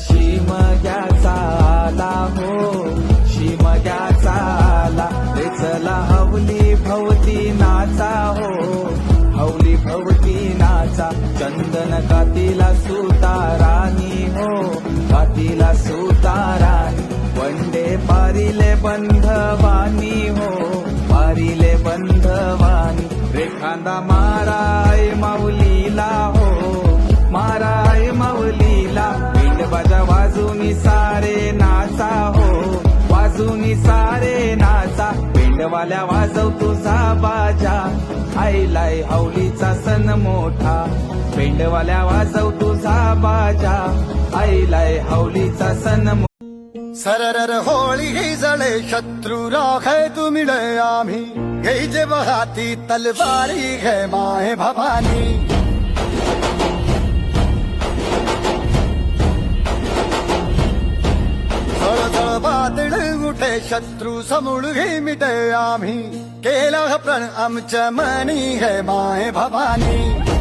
शिमग्याचा आला हो, शिमग्याचा आला रे चला हवली भवती नाचा हो, हवली भवती नाचा चंदन कातीला सुतारानी हो, कातीला सुतारानी वंडे पारिले बंधवानी हो, पारिले बंधवानी रेखांदा माराय माऊलीला हो, माराय माऊलीला पिंड बाजा वाजूनी सारे नाचा हो, वाजूनी सारे नाचा पिंडवाल्या वाजव तुझा बाजा आईलाय हवलीचा सण मोठा, पिंडवाल्या वाजव तुझा बाजा आईलाय हवलीचा सण सरर होळी ही जळे शत्रु राखे तुमिळे आम्ही घे जे हाती तलवारी घे माहे भवानी झळझळ बादळ उठे शत्रु समूळ घे मिटे आम्ही केला प्रण आमच्या मनी घे माहे भवानी